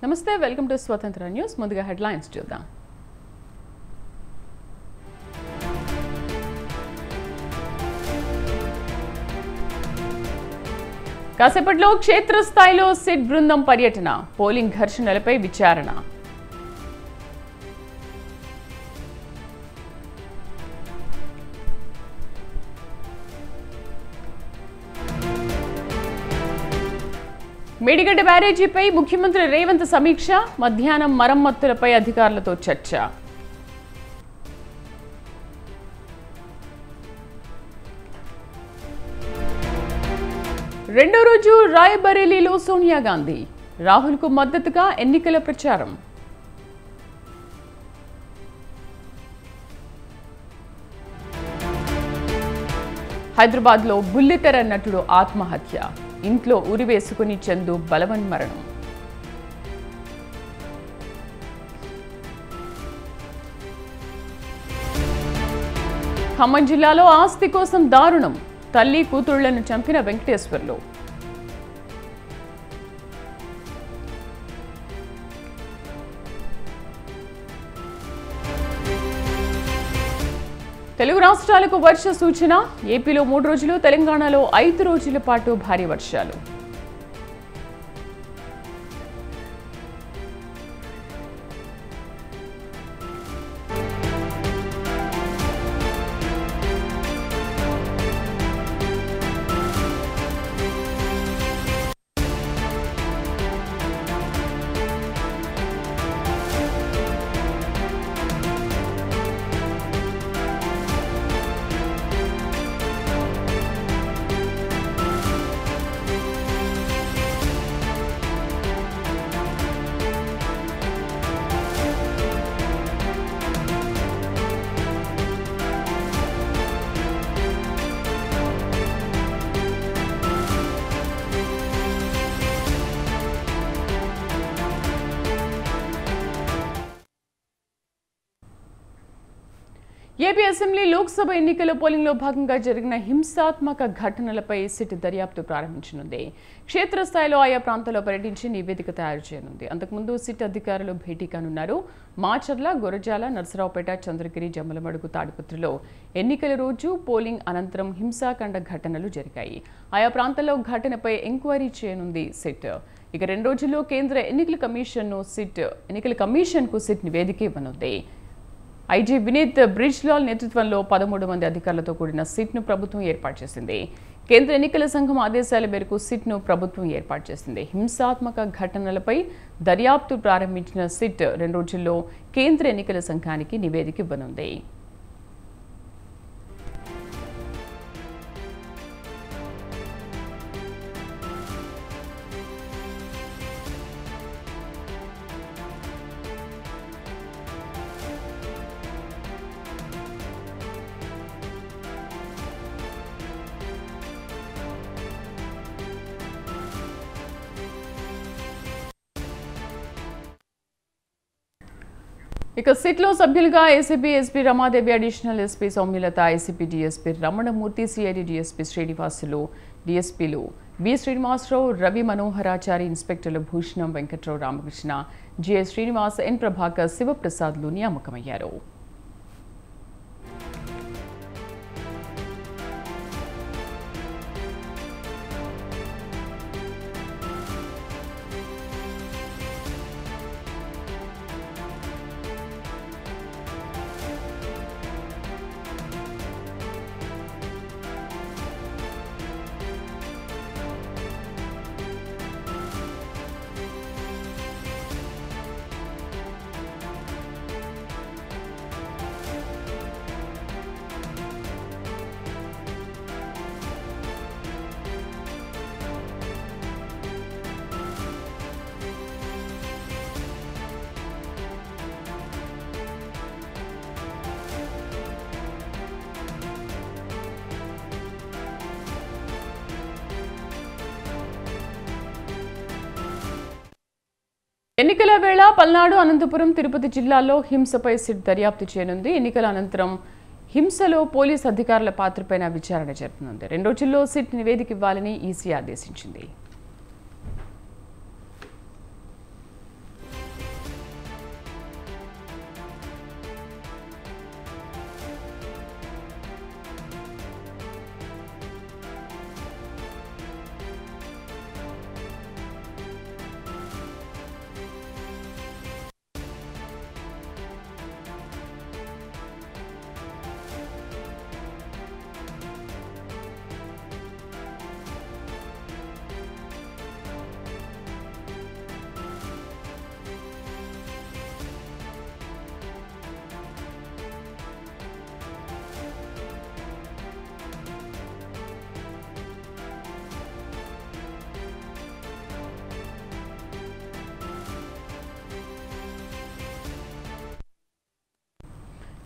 నమస్తే welcome to స్వతంత్ర news ముందుగా హెడ్లైన్స్ చూద్దాం కాసేపట్లో క్షేత్రస్థాయిలో సిట్ బృందం పర్యటన పోలింగ్ ఘర్షణలపై విచారణ మేడిగడ్డ బ్యారేజీపై ముఖ్యమంత్రి రేవంత్ సమీక్ష మధ్యాహ్నం మరమ్మతులపై అధికారులతో చర్చ రెండో రోజు రాయబరేలీలో సోనియా గాంధీ రాహుల్కు మద్దతుగా ఎన్నికల ప్రచారం హైదరాబాద్లో బుల్లితెర నటుడు ఆత్మహత్య ఇంట్లో ఉరివేసుకుని చందు బలవన్మరణం ఖమ్మం జిల్లాలో ఆస్తి కోసం దారుణం తల్లి కూతుళ్లను చంపిన వెంకటేశ్వర్లు తెలుగు రాష్ట్రాలకు వర్ష సూచన ఏపీలో 3 రోజులు తెలంగాణలో 5 రోజుల పాటు భారీ వర్షాలు ఏపీ అసెంబ్లీ లోక్సభ ఎన్నికల పోలింగ్లో భాగంగా జరిగిన హింసాత్మక ఘటనలపై సిట్ దర్యాప్తు ప్రారంభించనుంది. క్షేత్రస్థాయిలో ఆయా ప్రాంతాల్లో పర్యటించి నివేదిక తయారు చేయనుంది. అంతకుముందు సిట్ అధికారులు భేటీ కానున్నారు. మాచర్ల, గురజాల, నర్సరావుపేట, చంద్రగిరి, జమ్మలమడుగు, తాడిపత్రిలో ఎన్నికల రోజు పోలింగ్ అనంతరం హింసాకాండ ఘటనలు జరిగాయి. ఆయా ప్రాంతాల్లో ఘటనపై ఎంక్వైరీ చేయనుంది సిట్. ఇక 2 రోజుల్లో కేంద్ర ఎన్నికల కమిషన్కు సిట్ నివేదిక ఇవ్వనుంది. ఐజీ వినీత్ బ్రిజ్లాల్ నేతృత్వంలో 13 మంది అధికారులతో కూడిన సిట్ను ప్రభుత్వం ఏర్పాటు చేసింది. కేంద్ర ఎన్నికల సంఘం ఆదేశాల మేరకు సిట్ను ప్రభుత్వం ఏర్పాటు చేసింది. హింసాత్మక ఘటనలపై దర్యాప్తు ప్రారంభించిన సిట్ 2 రోజుల్లో కేంద్ర ఎన్నికల సంఘానికి నివేదిక ఇవ్వనుంది. ఇక సిట్లో సభ్యులుగా ACP SP Ramadevi, additional SP Soumyalatha, ICP DSP Ramanamurthy, CID DSP Srinivasulu, డీఎస్పీలు వి శ్రీనివాసరావు, రవి మనోహరాచారి, ఇన్స్పెక్టర్లు భూషణం, వెంకట్రావు, రామకృష్ణ, జిఎస్ శ్రీనివాస్, ఎన్ ప్రభాకర్, శివప్రసాద్లు నియామకమయ్యారు. ఎన్నికల వేళ పల్నాడు, అనంతపురం, తిరుపతి జిల్లాల్లో హింసపై సిట్ దర్యాప్తు చేయనుంది. ఎన్నికల అనంతరం హింసలో పోలీస్ అధికారుల పాత్రపైన విచారణ జరపనుంది. 2 రోజుల్లో సిట్ నివేదిక ఇవ్వాలని ఈసీ ఆదేశించింది.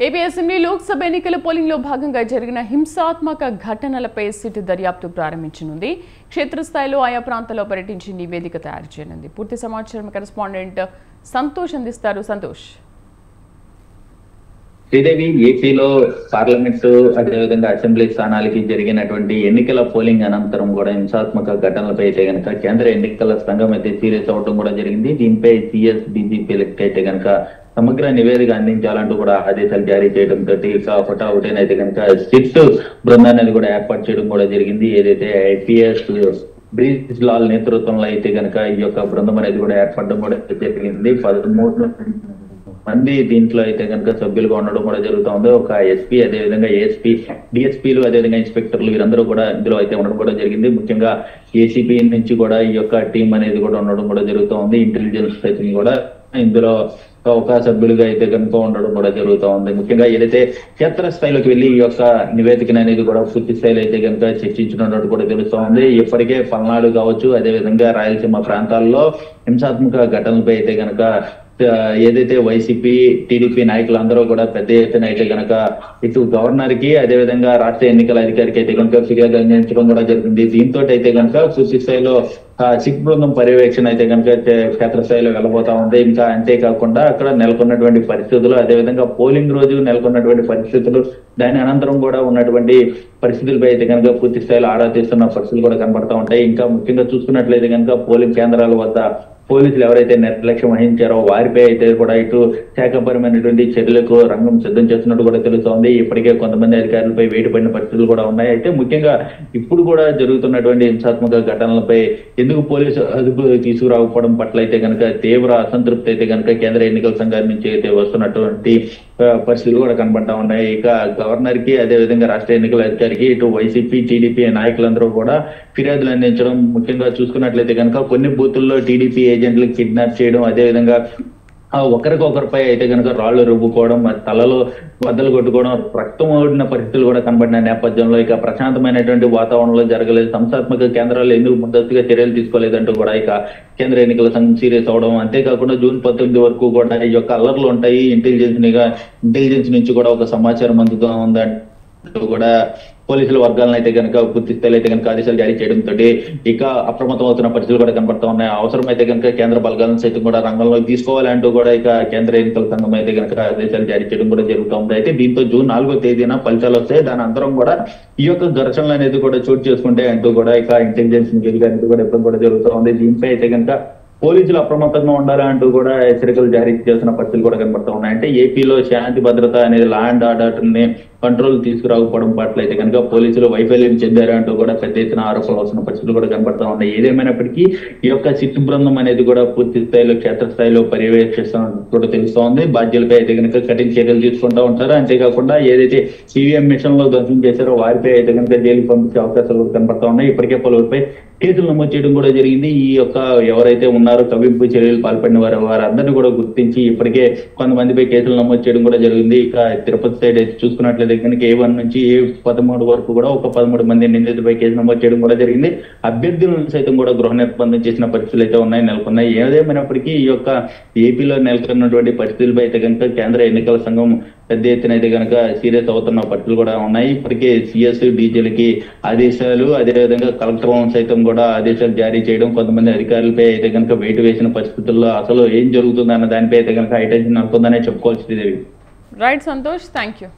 ఏపీ అసెంబ్లీ లోక్సభ ఎన్నికల పోలింగ్లో భాగంగా జరిగిన హింసాత్మక ఘటనలపై సిట్ దర్యాప్తు ప్రారంభించనుంది. క్షేత్రస్థాయిలో ఆయా ప్రాంతాల్లో పర్యటించి నివేదిక తయారు చేయనుంది. పూర్తి సమాచారం కరెస్పాండెంట్ సంతోష్ అందిస్తారు. సంతోష్. శ్రీదేవి, ఏపీలో పార్లమెంటు అదేవిధంగా అసెంబ్లీ స్థానాలకి జరిగినటువంటి ఎన్నికల పోలింగ్ అనంతరం కూడా హింసాత్మక ఘటనలపై అయితే కనుక కేంద్ర ఎన్నికల సంఘం అయితే సీరియస్ అవడం కూడా జరిగింది. దీనిపై సిఎస్ డీజీపీలకి అయితే కనుక సమగ్ర నివేదిక అందించాలంటూ కూడా ఆదేశాలు జారీ చేయడంతో ఇక హుటాహుటినైతే కనుక సిట్ బృందాన్ని కూడా ఏర్పాటు చేయడం కూడా జరిగింది. ఏదైతే ఐపీఎస్ బ్రిజ్ లాల్ నేతృత్వంలో అయితే కనుక ఈ యొక్క బృందం అనేది కూడా ఏర్పడడం కూడా జరిగింది. 13 మంది దీంట్లో అయితే కనుక సభ్యులుగా ఉండడం కూడా జరుగుతుంది. ఒక ఎస్పీ, అదేవిధంగా ఏఎస్పీ, డిఎస్పీలు, అదేవిధంగా ఇన్స్పెక్టర్లు వీరందరూ కూడా ఇందులో అయితే ఉండడం కూడా జరిగింది. ముఖ్యంగా ఏసీపీ నుంచి కూడా ఈ యొక్క టీం అనేది కూడా ఉండడం కూడా జరుగుతుంది. ఇంటెలిజెన్స్ అయితే కూడా ఇందులో ఒక సభ్యులుగా అయితే కనుక ఉండడం కూడా జరుగుతూ ఉంది. ముఖ్యంగా ఏదైతే క్షేత్ర స్థాయిలోకి వెళ్ళి ఈ యొక్క నివేదికను అనేది కూడా పూర్తి స్థాయిలో అయితే కనుక చర్చించినట్టు కూడా తెలుస్తూ ఉంది. ఇప్పటికే పల్నాడు కావచ్చు, అదేవిధంగా రాయలసీమ ప్రాంతాల్లో హింసాత్మక ఘటనలపై అయితే కనుక ఏదైతే వైసీపీ, టీడీపీ నాయకులందరూ కూడా పెద్ద ఎత్తున అయితే కనుక ఇటు గవర్నర్ కి, అదేవిధంగా రాష్ట్ర ఎన్నికల అధికారికి అయితే కనుక ఫిర్యాదు అందించడం కూడా జరిగింది. దీంతో అయితే కనుక పూర్తి స్థాయిలో సిట్ బృందం పర్యవేక్షణ అయితే కనుక క్షేత్రస్థాయిలో వెళ్ళబోతా ఉంది. ఇంకా అంతేకాకుండా అక్కడ నెలకొన్నటువంటి పరిస్థితులు, అదేవిధంగా పోలింగ్ రోజు నెలకొన్నటువంటి పరిస్థితులు, దాని అనంతరం కూడా ఉన్నటువంటి పరిస్థితులపై అయితే కనుక పూర్తి స్థాయిలో ఆరా తీస్తున్న పరిస్థితులు కూడా కనబడతా ఉంటాయి. ఇంకా ముఖ్యంగా చూసుకున్నట్లయితే కనుక పోలింగ్ కేంద్రాల వద్ద పోలీసులు ఎవరైతే నిర్లక్ష్యం వహించారో వారిపై అయితే కూడా ఇటు శాఖపరమైనటువంటి చర్యలకు రంగం సిద్ధం చేస్తున్నట్టు కూడా తెలుస్తోంది. ఇప్పటికే కొంతమంది అధికారులపై వేటు పడిన పరిస్థితులు కూడా ఉన్నాయి. అయితే ముఖ్యంగా ఇప్పుడు కూడా జరుగుతున్నటువంటి హింసాత్మక ఘటనలపై ఎందుకు పోలీసు అదుపు తీసుకురాకపోవడం పట్ల అయితే కనుక తీవ్ర అసంతృప్తి అయితే కనుక కేంద్ర ఎన్నికల సంఘం నుంచి అయితే వస్తున్నటువంటి పరిస్థితులు కూడా కనబడతా ఉన్నాయి. ఇక గవర్నర్ కి, అదేవిధంగా రాష్ట్ర ఎన్నికల అధికారికి, ఇటు వైసీపీ, టీడీపీ నాయకులందరూ కూడా ఫిర్యాదులు అందించడం. ముఖ్యంగా చూసుకున్నట్లయితే కనుక కొన్ని బూతుల్లో టీడీపీ ఏజెంట్లు కిడ్నాప్ చేయడం, అదేవిధంగా ఒకరికొకరిపై అయితే కనుక రాళ్లు రుబ్బుకోవడం, తలలో బద్దలు కొట్టుకోవడం, రక్తం ఓడిన పరిస్థితులు కూడా కనబడిన నేపథ్యంలో ఇక ప్రశాంతమైనటువంటి వాతావరణంలో జరగలేదు. సంస్థాత్మక కేంద్రాలు ఎందుకు ముందస్తుగా చర్యలు తీసుకోలేదంటూ కూడా ఇక కేంద్ర ఎన్నికల సంఘం సీరియస్ అవడం. అంతేకాకుండా జూన్ 19 వరకు కూడా ఈ యొక్క అల్లర్లు ఉంటాయి, ఇంటెలిజెన్స్ నుంచి కూడా ఒక సమాచారం అందుతూ ఉందంటూ కూడా పోలీసుల వర్గాలను అయితే కనుక పూర్తి స్థాయిలో అయితే కనుక ఆదేశాలు జారీ చేయడంతో ఇక అప్రమత్తం అవుతున్న పరిస్థితులు కూడా కనబడతా ఉన్నాయి. అవసరం అయితే కనుక కేంద్ర బలగాలను సైతం కూడా రంగంలోకి తీసుకోవాలంటూ కూడా ఇక కేంద్ర ఎన్నికల సంఘం అయితే కనుక ఆదేశాలు జారీ చేయడం కూడా జరుగుతూ ఉంది. అయితే దీంతో జూన్ 4వ తేదీన ఫలితాలు వస్తాయి. దాని అందరం కూడా ఈ యొక్క ఘర్షణలు అనేది కూడా చోటు చేసుకుంటే అంటూ కూడా ఇక ఇంటెలిజెన్స్ అనేది కూడా ఎప్పుడు కూడా జరుగుతూ ఉంది. దీనిపై అయితే కనుక పోలీసులు అప్రమత్తంగా ఉండాలి అంటూ కూడా హెచ్చరికలు జారీ చేస్తున్న పరిస్థితులు కూడా కనబడతా ఉన్నాయి. అంటే ఏపీలో శాంతి భద్రత అనేది, లా అండ్ ఆర్డర్ ని కంట్రోల్ తీసుకురాకపోవడం పట్ల అయితే కనుక పోలీసులు వైఫల్యం చెందారు అంటూ కూడా పెద్ద ఎత్తున ఆరోపణలు వస్తున్న పరిస్థితులు కూడా కనబడతా ఉన్నాయి. ఏదేమైనప్పటికీ ఈ యొక్క సిట్ బృందం అనేది కూడా పూర్తి స్థాయిలో క్షేత్రస్థాయిలో పర్యవేక్షిస్తున్నట్టు కూడా తెలుస్తోంది. బాధ్యులపై అయితే కనుక కఠిన చర్యలు తీసుకుంటూ ఉంటారు. అంతేకాకుండా ఏదైతే ఈవీఎం మిషన్ లో ధ్వంసం చేశారో వారిపై అయితే కనుక జైలుకి పంపించే అవకాశాలు కూడా కనబడతా ఉన్నాయి. ఇప్పటికే పలువురిపై కేసులు నమోదు చేయడం కూడా జరిగింది. ఈ యొక్క ఎవరైతే ఉన్నారో కవింపు చర్యలు పాల్పడిన వారందరినీ కూడా గుర్తించి ఇప్పటికే కొంతమందిపై కేసులు నమోదు చేయడం కూడా జరిగింది. ఇక తిరుపతి సైడ్ అయితే చూసుకున్నట్లయితే కనుక A1 నుంచి A13 వరకు కూడా ఒక 13 మంది నిందితులపై కేసు నమోదు చేయడం కూడా జరిగింది. అభ్యర్థులను సైతం కూడా గృహ నిర్బంధం చేసిన పరిస్థితులు అయితే నెలకొన్నాయి. ఏదేమైనప్పటికీ ఈ యొక్క ఏపీలో నెలకొన్నటువంటి పరిస్థితులపై అయితే కనుక కేంద్ర ఎన్నికల సంఘం పెద్ద ఎత్తున అయితే కనుక సీరియస్ అవుతున్న పరిస్థితులు కూడా ఉన్నాయి. ఇప్పటికే సిఎస్, డీజీలకి ఆదేశాలు, అదేవిధంగా కలెక్టర్ సైతం కూడా ఆదేశాలు జారీ చేయడం, కొంతమంది అధికారులపై అయితే కనుక వెయిట్ వేసిన పరిస్థితుల్లో అసలు ఏం జరుగుతుంది అన్న దానిపై అయితే కనుక హైటెన్షన్ అనుకుందనే చెప్పుకోవాల్సింది. Right Santosh, thank you.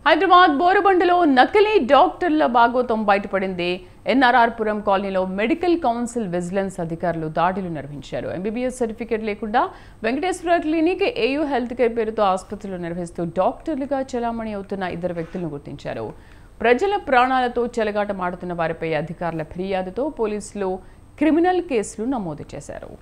Hyderabad బోరుబండలో నకిలీ డాక్టర్ల భాగోతం బయటపడింది. ఎన్ఆర్ఆర్పురం కాలనీలో మెడికల్ కౌన్సిల్ విజిలెన్స్ అధికారులు దాడులు నిర్వహించారు. ఎంబీబీఎస్ సర్టిఫికేట్ లేకుండా Venkateswara clinic, AU health care పేరుతో ఆసుపత్రులు నిర్వహిస్తూ డాక్టర్లుగా చలామణి అవుతున్న ఇద్దరు వ్యక్తులను గుర్తించారు. ప్రజల ప్రాణాలతో చెలగాటమాడుతున్న వారిపై అధికారుల ఫిర్యాదుతో పోలీసులు క్రిమినల్ కేసులు నమోదు చేశారు.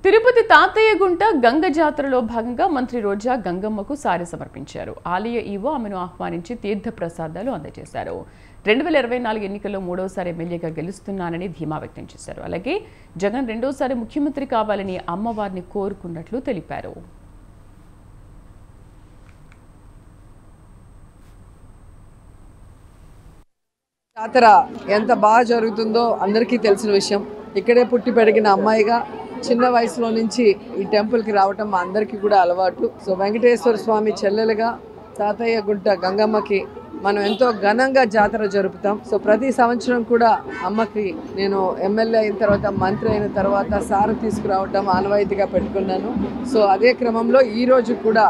తిరుపతి తాతయ్యగుంట గంగ జాతరలో భాగంగా మంత్రి రోజా గంగమ్మకు సారి సమర్పించారు. ఆలయ ఈవో ఆమెను ఆహ్వానించి తీర్థ ప్రసాదాలు అందజేశారు. 2024 ఎన్నికల్లో 3వసారి ఎమ్మెల్యేగా గెలుస్తున్నానని ధీమా వ్యక్తం చేశారు. అలాగే జగన్ 2వసారి ముఖ్యమంత్రి కావాలని అమ్మవారిని కోరుకున్నట్లు తెలిపారు. జాతర ఎంత బాగా జరుగుతుందో అందరికీ తెలిసిన విషయం. ఇక్కడే పుట్టి పెరిగిన అమ్మాయిగా చిన్న వయసులో నుంచి ఈ టెంపుల్కి రావటం మా అందరికీ కూడా అలవాటు. సో వెంకటేశ్వర స్వామి చెల్లెలుగా తాతయ్య గుంట గంగమ్మకి మనం ఎంతో ఘనంగా జాతర జరుపుతాం. సో ప్రతి సంవత్సరం కూడా అమ్మకి నేను ఎమ్మెల్యే అయిన తర్వాత, మంత్రి అయిన తర్వాత సార తీసుకురావటం ఆనవాయితీగా పెట్టుకున్నాను. సో అదే క్రమంలో ఈరోజు కూడా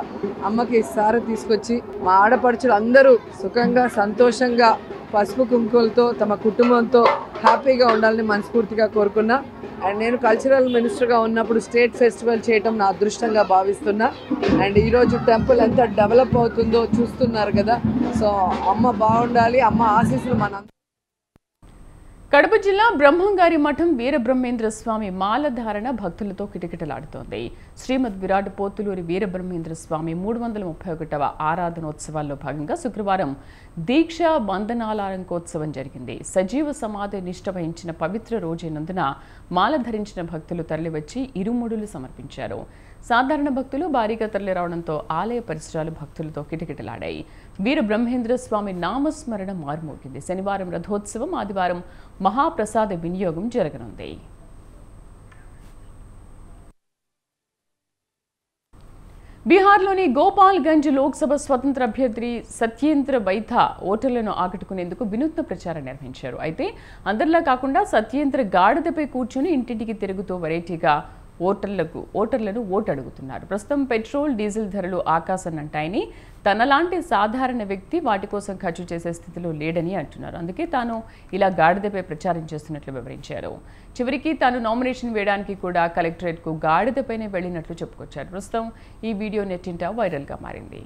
అమ్మకి సార తీసుకొచ్చి మా ఆడపడుచులు అందరూ సుఖంగా సంతోషంగా పసుపు కుంకుమలతో తమ కుటుంబంతో హ్యాపీగా ఉండాలని మనస్ఫూర్తిగా కోరుకున్నా. అండ్ నేను కల్చరల్ మినిస్టర్గా ఉన్నప్పుడు స్టేట్ ఫెస్టివల్ చేయటం నా అదృష్టంగా భావిస్తున్నా. అండ్ ఈరోజు టెంపుల్ ఎంత డెవలప్ అవుతుందో చూస్తున్నారు కదా. సో అమ్మ బాగుండాలి, అమ్మ ఆశీస్సులు మన. కడప జిల్లా బ్రహ్మంగారి మఠం వీరబ్రహ్మేంద్ర స్వామి మాలధారణ భక్తులతో కిటకిటలాడుతోంది. శ్రీమద్ విరాట్ పోతులూరి వీరబ్రహ్మేంద్ర స్వామి 331వ ఆరాధనోత్సవాల్లో భాగంగా శుక్రవారం దీక్ష వందనాలంకోత్సవం జరిగింది. సజీవ సమాధి నిష్ఠ వహించిన పవిత్ర రోజైనందున మాల ధరించిన భక్తులు తరలివచ్చి ఇరుముడులు సమర్పించారు. సాధారణ భక్తులు భారీగా తరలిరావడంతో ఆలయ పరిసరాలు భక్తులతో కిటకిటలాడాయి. వీరబ్రహ్మేంద్ర స్వామి నామస్మరణ మారుమోగింది. శనివారం రథోత్సవం, ఆదివారం మహాప్రసాద వినియోగం జరగనుంది. బీహార్లోని గోపాల్గంజ్ లోక్సభ స్వతంత్ర అభ్యర్థి సత్యేంద్ర వైథా ఓటర్లను ఆకట్టుకునేందుకు వినూత్న ప్రచారం నిర్వహించారు. అయితే అందరిలా కాకుండా సత్యేంద్ర గాడిదపై కూర్చుని ఇంటింటికి తిరుగుతూ వెరైటీగా ఓటర్లను ఓటు అడుగుతున్నారు. ప్రస్తుతం పెట్రోల్, డీజిల్ ధరలు ఆకాశాన్నంటాయని, తనలాంటి సాధారణ వ్యక్తి వాటి కోసం ఖర్చు చేసే స్థితిలో లేడని అంటున్నారు. అందుకే తాను ఇలా గాడిదపై ప్రచారం చేస్తున్నట్లు వివరించారు. చివరికి తాను నామినేషన్ వేయడానికి కూడా కలెక్టరేట్కు గాడిదపైనే వెళ్లినట్లు చెప్పుకొచ్చారు. ప్రస్తుతం ఈ వీడియో నెట్టింట వైరల్గా మారింది.